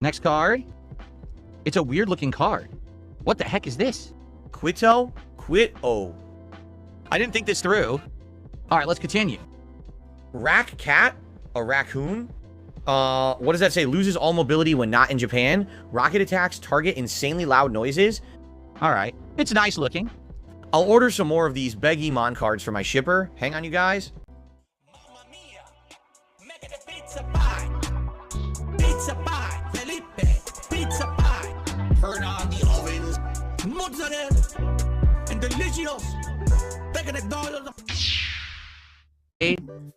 Next card. It's a weird looking card. What the heck is this? Quito? Quito. I didn't think this through. All right, let's continue. Rack Cat? A raccoon? What does that say? Loses all mobility when not in Japan. Rocket attacks target insanely loud noises. All right. It's nice looking. I'll order some more of these Beggy Mon cards for my shipper. Hang on, you guys. Pizza pie, Felipe, pizza pie. Turn on the ovens, mozzarella, and delicious.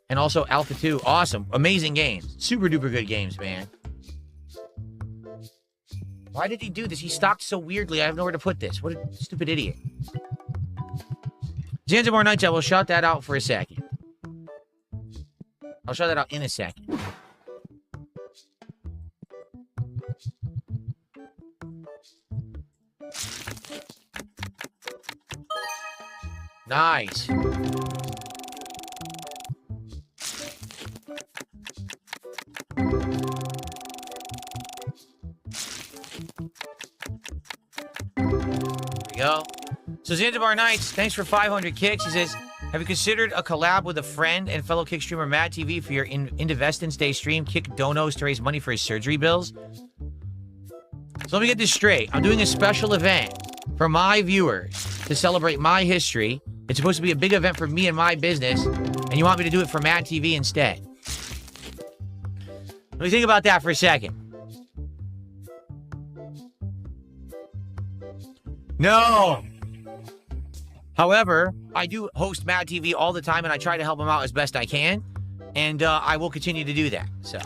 And also Alpha 2. Awesome. Amazing games. Super duper good games, man. Why did he do this? He stocked so weirdly. I have nowhere to put this. What a stupid idiot. Zanzibar Nights, I will shout that out for a second. I'll shout that out in a second. Nice. Go. So Zanzibar Nights, thanks for 500 kicks. He says, have you considered a collab with a friend and fellow kick streamer MadTV for your Indivestance Day stream? Kick donos to raise money for his surgery bills. So let me get this straight. I'm doing a special event for my viewers to celebrate my history. It's supposed to be a big event for me and my business, and you want me to do it for MadTV instead. Let me think about that for a second. No. However, I do host MadTV all the time, and I try to help them out as best I can, and I will continue to do that. So.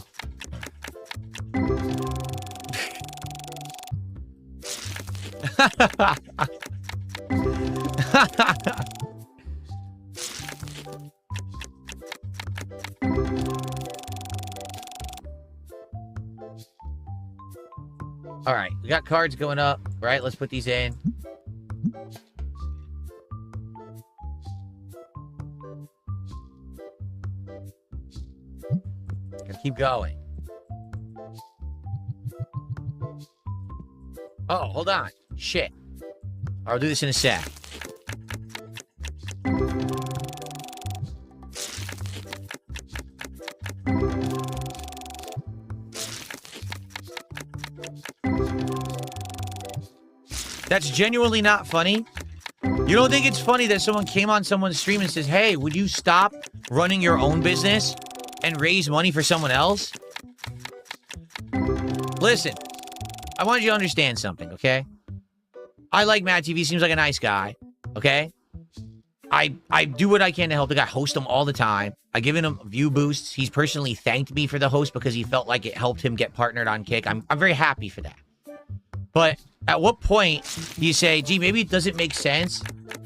All right, we got cards going up, right? Let's put these in. Gonna keep going. Oh, hold on. Shit. I'll do this in a sec. That's genuinely not funny. You don't think it's funny that someone came on someone's stream and says, hey, would you stop running your own business and raise money for someone else? Listen, I want you to understand something, okay? I like MadTV, seems like a nice guy, okay? I do what I can to help the guy. Host him all the time. I given him view boosts. He's personally thanked me for the host because he felt like it helped him get partnered on Kick. I'm very happy for that. But at what point do you say, gee, maybe it doesn't make sense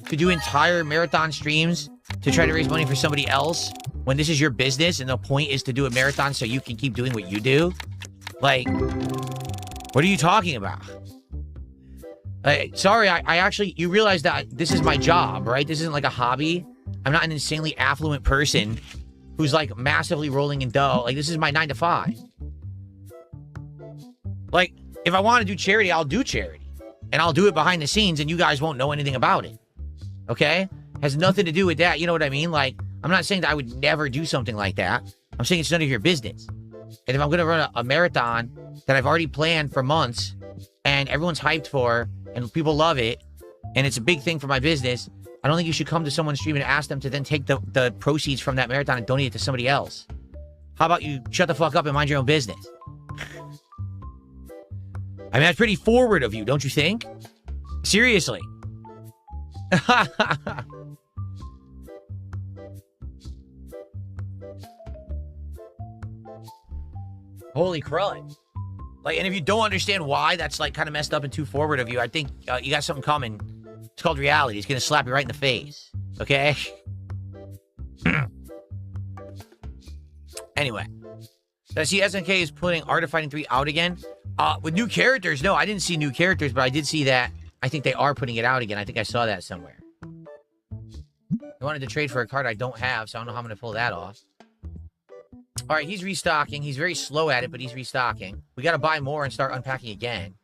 to do entire marathon streams to try to raise money for somebody else when this is your business and the point is to do a marathon so you can keep doing what you do? Like, what are you talking about? Sorry, I actually, you realize that this is my job, right? This isn't like a hobby. I'm not an insanely affluent person who's like massively rolling in dough. Like, this is my 9 to 5. Like, if I want to do charity, I'll do charity. And I'll do it behind the scenes and you guys won't know anything about it. Okay? Has nothing to do with that. You know what I mean? Like, I'm not saying that I would never do something like that. I'm saying it's none of your business. And if I'm going to run a marathon that I've already planned for months and everyone's hyped for and people love it and it's a big thing for my business, I don't think you should come to someone's stream and ask them to then take the proceeds from that marathon and donate it to somebody else. How about you shut the fuck up and mind your own business? I mean, that's pretty forward of you, don't you think? Seriously. Holy crud. Like, and if you don't understand why that's like kind of messed up and too forward of you, I think you got something coming. It's called reality. It's going to slap you right in the face. Okay? Anyway. I see SNK is putting Art of Fighting 3 out again. With new characters, no, I didn't see new characters, but I did see that. I think they are putting it out again. I think I saw that somewhere. I wanted to trade for a card I don't have, so I don't know how I'm going to pull that off. All right, he's restocking. He's very slow at it, but he's restocking. We got to buy more and start unpacking again.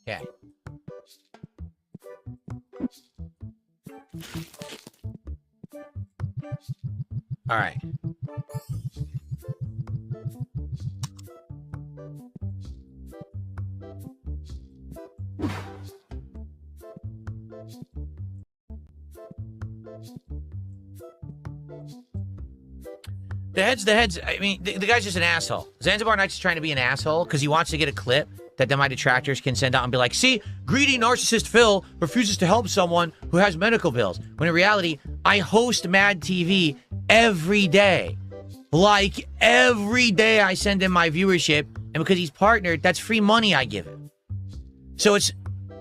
Okay. All right. The heads, I mean, the guy's just an asshole. Zanzibar Nights is trying to be an asshole because he wants to get a clip that then my detractors can send out and be like, see, greedy narcissist Phil refuses to help someone who has medical bills. When in reality, I host MadTV every day. Like, every day I send him my viewership, and because he's partnered, that's free money I give him. So it's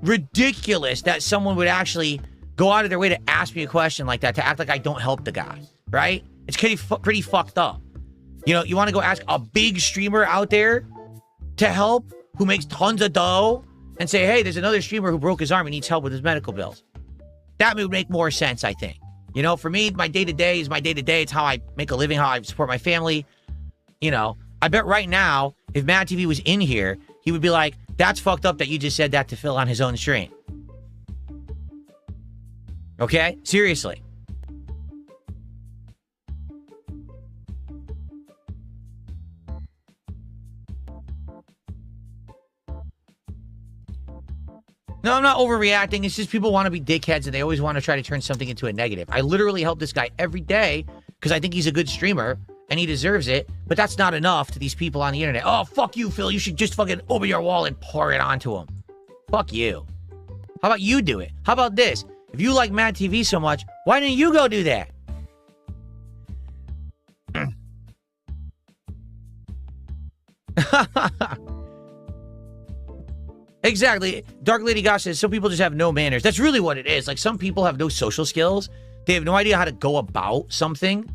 ridiculous that someone would actually go out of their way to ask me a question like that, to act like I don't help the guy, right? It's pretty fucked up. You know, you want to go ask a big streamer out there to help who makes tons of dough and say, hey, there's another streamer who broke his arm and needs help with his medical bills. That would make more sense, I think. You know, for me, my day-to-day is my day-to-day. It's how I make a living, how I support my family. You know, I bet right now, if MadTV was in here, he would be like, that's fucked up that you just said that to Phil on his own stream. Okay? Seriously. No, I'm not overreacting. It's just people want to be dickheads and they always want to try to turn something into a negative. I literally help this guy every day because I think he's a good streamer and he deserves it. But that's not enough to these people on the internet. Oh, fuck you, Phil. You should just fucking open your wall and pour it onto him. Fuck you. How about you do it? How about this? If you like MadTV so much, why didn't you go do that? Exactly. Dark Lady Gosh says some people just have no manners. That's really what it is. Like, some people have no social skills. They have no idea how to go about something.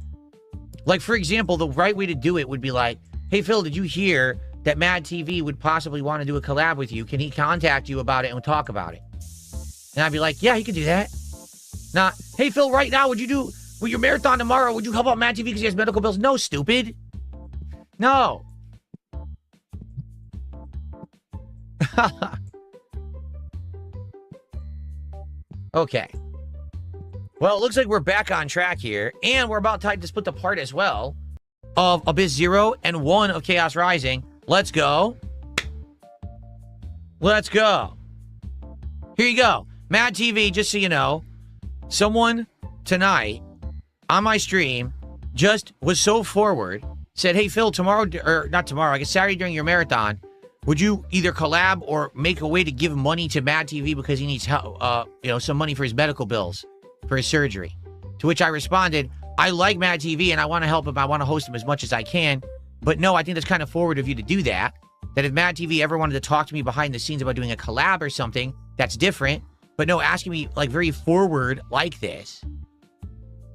Like, for example, the right way to do it would be like, hey, Phil, did you hear that MadTV would possibly want to do a collab with you? Can he contact you about it and we'll talk about it? And I'd be like, yeah, he could do that. Not, hey, Phil, right now, would you do, with your marathon tomorrow, would you help out MadTV because he has medical bills? No, stupid. No. Okay. Well, it looks like we're back on track here, and we're about time to split the part as well of Abyss 0 and 1 of Chaos Rising. Let's go. Let's go. Here you go. MadTV, just so you know, someone tonight on my stream just was so forward, said, hey, Phil, tomorrow, or not tomorrow, I guess Saturday during your marathon, would you either collab or make a way to give money to MadTV because he needs help, some money for his medical bills, for his surgery? To which I responded, I like MadTV and I want to help him. I want to host him as much as I can. But no, I think that's kind of forward of you to do that. That if MadTV ever wanted to talk to me behind the scenes about doing a collab or something, that's different. But no, asking me like very forward like this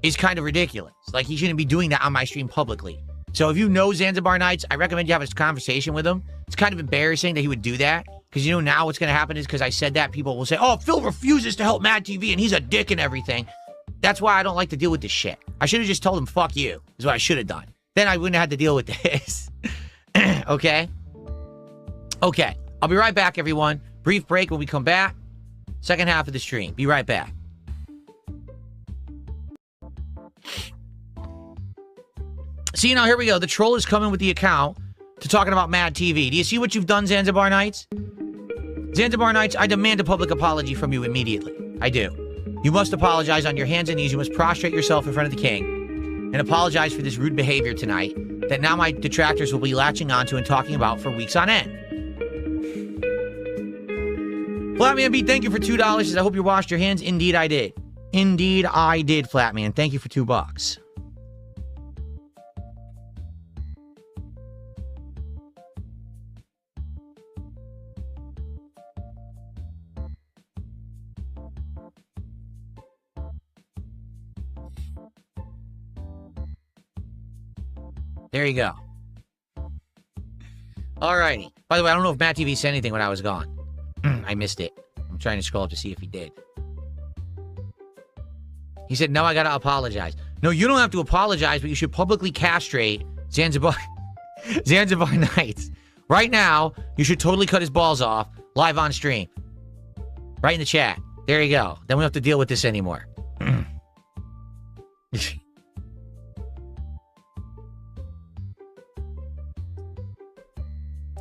is kind of ridiculous. Like, he shouldn't be doing that on my stream publicly. So if you know Zanzibar Nights, I recommend you have a conversation with him. It's kind of embarrassing that he would do that. Because you know now what's going to happen is because I said that, people will say, oh, Phil refuses to help MadTV and he's a dick and everything. That's why I don't like to deal with this shit. I should have just told him, fuck you, is what I should have done. Then I wouldn't have had to deal with this. Okay? Okay. I'll be right back, everyone. Brief break when we come back. Second half of the stream. Be right back. See, now here we go. The troll is coming with the account to talking about MadTV. Do you see what you've done, Zanzibar Nights? Zanzibar Nights, I demand a public apology from you immediately. I do. You must apologize on your hands and knees. You must prostrate yourself in front of the king and apologize for this rude behavior tonight that now my detractors will be latching onto and talking about for weeks on end. Flatman B, thank you for $2. Says, I hope you washed your hands. Indeed, I did. Indeed, I did, Flatman. Thank you for $2. There you go. Alrighty. By the way, I don't know if MadTV said anything when I was gone. I missed it. I'm trying to scroll up to see if he did. He said, no, I got to apologize. No, you don't have to apologize, but you should publicly castrate Zanzibar Nights. Right now, you should totally cut his balls off live on stream. Right in the chat. There you go. Then we don't have to deal with this anymore.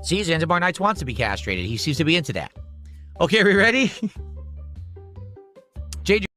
See, Zanzibar Nights wants to be castrated. He seems to be into that. Okay, are we ready? JJ